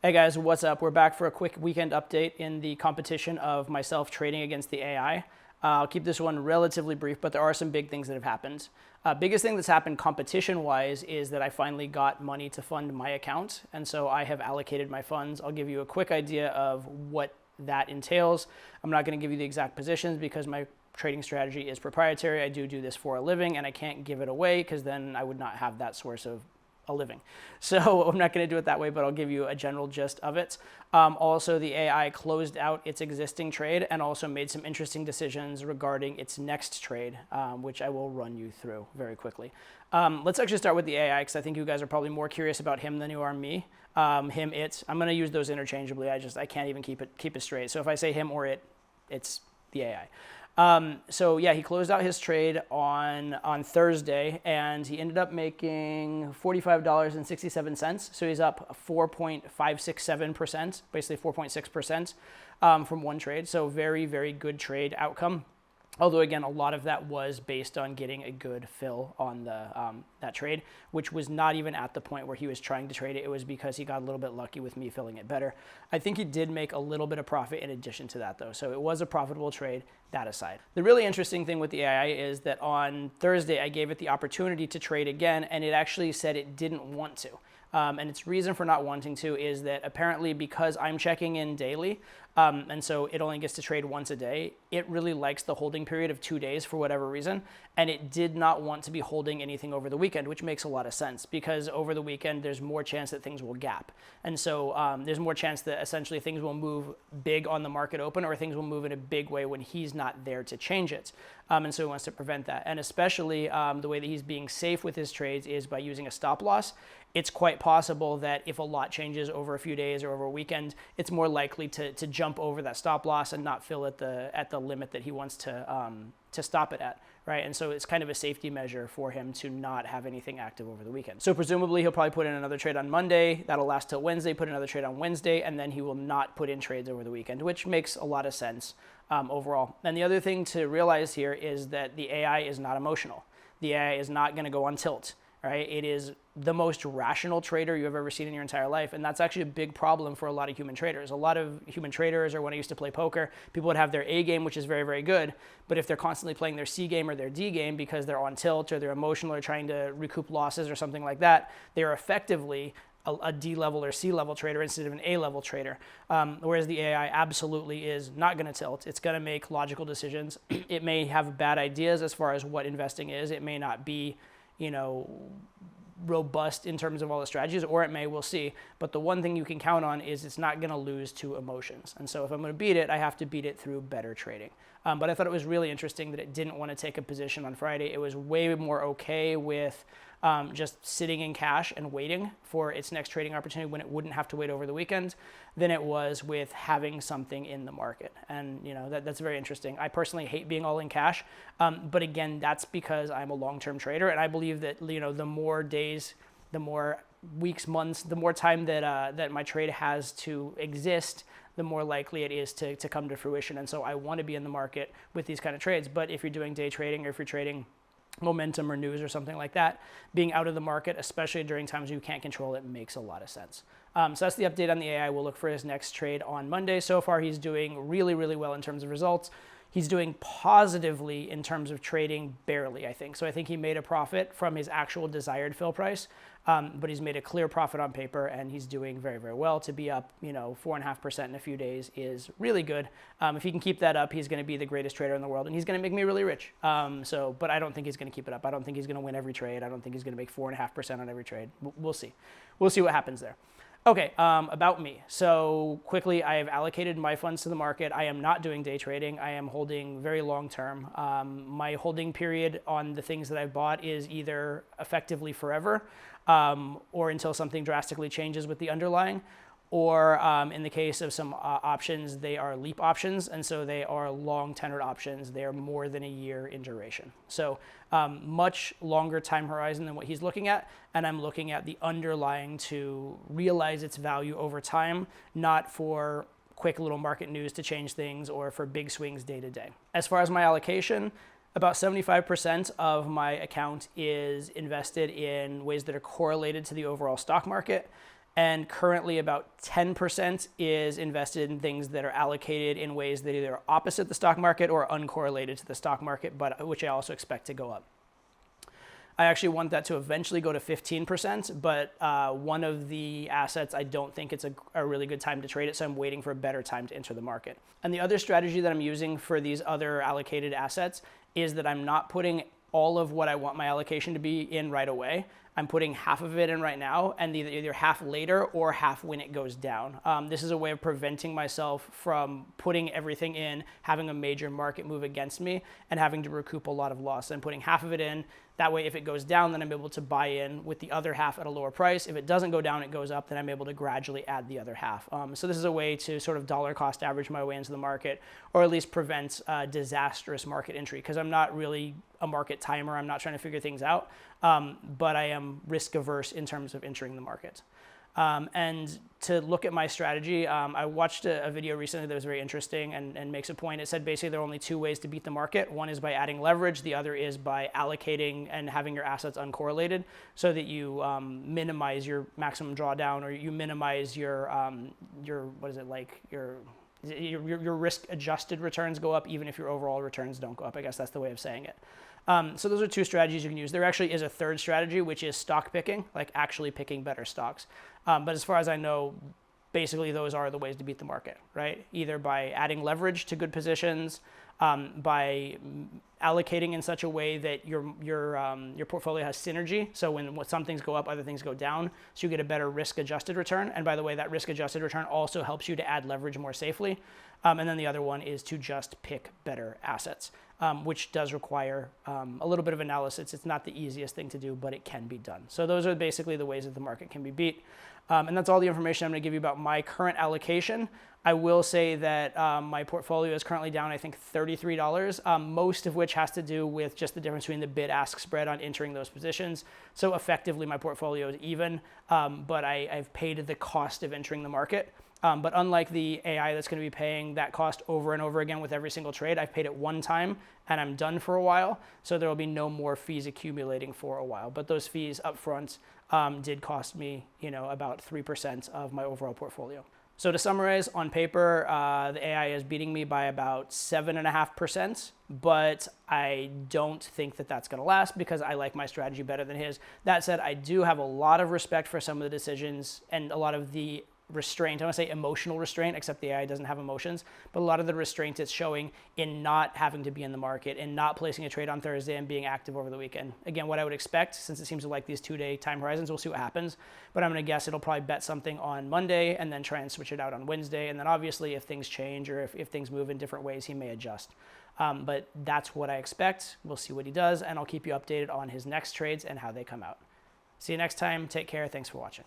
Hey guys, what's up? We're back for a quick weekend update in the competition of myself trading against the AI. I'll keep this one relatively brief, but there are some big things that have happened. Biggest thing that's happened competition-wise is that I finally got money to fund my account, and so I have allocated my funds. I'll give you a quick idea of what that entails. I'm not going to give you the exact positions because my trading strategy is proprietary. I do this for a living, and I can't give it away because then I would not have that source of a living. So I'm not going to do it that way, but I'll give you a general gist of it. Also, the AI closed out its existing trade and also made some interesting decisions regarding its next trade, which I will run you through very quickly. Let's actually start with the AI because I think you guys are probably more curious about him than you are me. Him, it. I'm going to use those interchangeably. I can't even keep it straight. So if I say him or it, it's the AI. So yeah, he closed out his trade on Thursday, and he ended up making $45.67. So he's up 4.567%, basically 4.6% from one trade. So very, very good trade outcome. Although, again, a lot of that was based on getting a good fill on that trade, which was not even at the point where he was trying to trade it. It was because he got a little bit lucky with me filling it better. I think he did make a little bit of profit in addition to that, though. So it was a profitable trade, that aside. The really interesting thing with the AI is that on Thursday, I gave it the opportunity to trade again, and it actually said it didn't want to. And its reason for not wanting to is that apparently because I'm checking in daily, and so it only gets to trade once a day, it really likes the holding period of 2 days for whatever reason, and it did not want to be holding anything over the weekend, which makes a lot of sense because over the weekend there's more chance that things will gap. And so there's more chance that essentially things will move big on the market open or things will move in a big way when he's not there to change it. And so he wants to prevent that. And especially the way that he's being safe with his trades is by using a stop loss. It's quite possible that if a lot changes over a few days or over a weekend, it's more likely to jump over that stop loss and not fill at the limit that he wants to stop it at, right? And so it's kind of a safety measure for him to not have anything active over the weekend. So presumably he'll probably put in another trade on Monday. That'll last till Wednesday, put another trade on Wednesday, and then he will not put in trades over the weekend, which makes a lot of sense overall. And the other thing to realize here is that the AI is not emotional. The AI is not going to go on tilt. Right? It is the most rational trader you've ever seen in your entire life. And that's actually a big problem for a lot of human traders. A lot of human traders, or when I used to play poker, people would have their A game, which is very, very good. But if they're constantly playing their C game or their D game because they're on tilt or they're emotional or trying to recoup losses or something like that, they're effectively a D-level or C-level trader instead of an A-level trader. Whereas the AI absolutely is not going to tilt. It's going to make logical decisions. It may have bad ideas as far as what investing is. It may not be robust in terms of all the strategies, or it may, we'll see. But the one thing you can count on is it's not going to lose to emotions. And so if I'm going to beat it, I have to beat it through better trading. But I thought it was really interesting that it didn't want to take a position on Friday. It was way more okay with just sitting in cash and waiting for its next trading opportunity when it wouldn't have to wait over the weekend than it was with having something in the market. And that's very interesting. I personally hate being all in cash, but again, that's because I'm a long-term trader, and I believe that the more days, the more weeks, months, the more time that my trade has to exist, the more likely it is to come to fruition. And so I want to be in the market with these kind of trades. But if you're doing day trading or if you're trading momentum or news or something like that, being out of the market, especially during times you can't control it, makes a lot of sense. So that's the update on the AI. We'll look for his next trade on Monday. So far, he's doing really, really well in terms of results. He's doing positively in terms of trading, barely, I think. So I think he made a profit from his actual desired fill price, but he's made a clear profit on paper, and he's doing very, very well. To be up, 4.5% in a few days is really good. If he can keep that up, he's going to be the greatest trader in the world, and he's going to make me really rich. But I don't think he's going to keep it up. I don't think he's going to win every trade. I don't think he's going to make 4.5% on every trade. We'll see. We'll see what happens there. Okay, about me. So quickly, I have allocated my funds to the market. I am not doing day trading. I am holding very long term. My holding period on the things that I've bought is either effectively forever or until something drastically changes with the underlying, or in the case of some options, they are leap options, and so they are long tenured options. They are more than a year in duration. So much longer time horizon than what he's looking at, and I'm looking at the underlying to realize its value over time, not for quick little market news to change things or for big swings day to day. As far as my allocation, about 75% of my account is invested in ways that are correlated to the overall stock market. And currently about 10% is invested in things that are allocated in ways that either are opposite the stock market or uncorrelated to the stock market, but which I also expect to go up. I actually want that to eventually go to 15%, but one of the assets, I don't think it's a really good time to trade it, so I'm waiting for a better time to enter the market. And the other strategy that I'm using for these other allocated assets is that I'm not putting all of what I want my allocation to be in right away. I'm putting half of it in right now and either half later or half when it goes down. This is a way of preventing myself from putting everything in, having a major market move against me, and having to recoup a lot of loss. I'm putting half of it in. That way, if it goes down, then I'm able to buy in with the other half at a lower price. If it doesn't go down, it goes up, then I'm able to gradually add the other half. So this is a way to sort of dollar cost average my way into the market, or at least prevent disastrous market entry, because I'm not really a market timer. I'm not trying to figure things out, but I am risk averse in terms of entering the market. And to look at my strategy, I watched a video recently that was very interesting and makes a point. It said basically there are only two ways to beat the market. One is by adding leverage. The other is by allocating and having your assets uncorrelated so that you minimize your maximum drawdown, or you minimize your risk adjusted returns go up even if your overall returns don't go up. I guess that's the way of saying it. So those are two strategies you can use. There actually is a third strategy, which is stock picking, like actually picking better stocks. But as far as I know, basically those are the ways to beat the market, right? Either by adding leverage to good positions, by allocating in such a way that your portfolio has synergy. So when some things go up, other things go down. So you get a better risk-adjusted return. And by the way, that risk-adjusted return also helps you to add leverage more safely. And then the other one is to just pick better assets, which does require a little bit of analysis. It's not the easiest thing to do, but it can be done. So those are basically the ways that the market can be beat. And that's all the information I'm going to give you about my current allocation. I will say that my portfolio is currently down, I think, $33, most of which has to do with just the difference between the bid-ask spread on entering those positions. So effectively, my portfolio is even, but I've paid the cost of entering the market. But unlike the AI that's going to be paying that cost over and over again with every single trade, I've paid it one time and I'm done for a while. So there will be no more fees accumulating for a while. But those fees up front did cost me, about 3% of my overall portfolio. So to summarize, on paper, the AI is beating me by about 7.5%, but I don't think that that's going to last because I like my strategy better than his. That said, I do have a lot of respect for some of the decisions and a lot of the restraint. I want to say emotional restraint, except the AI doesn't have emotions, but a lot of the restraint it's showing in not having to be in the market and not placing a trade on Thursday and being active over the weekend. Again, what I would expect, since it seems to like these 2-day time horizons, we'll see what happens, but I'm going to guess it'll probably bet something on Monday and then try and switch it out on Wednesday. And then obviously if things change or if things move in different ways, he may adjust. But that's what I expect. We'll see what he does, and I'll keep you updated on his next trades and how they come out. See you next time. Take care. Thanks for watching.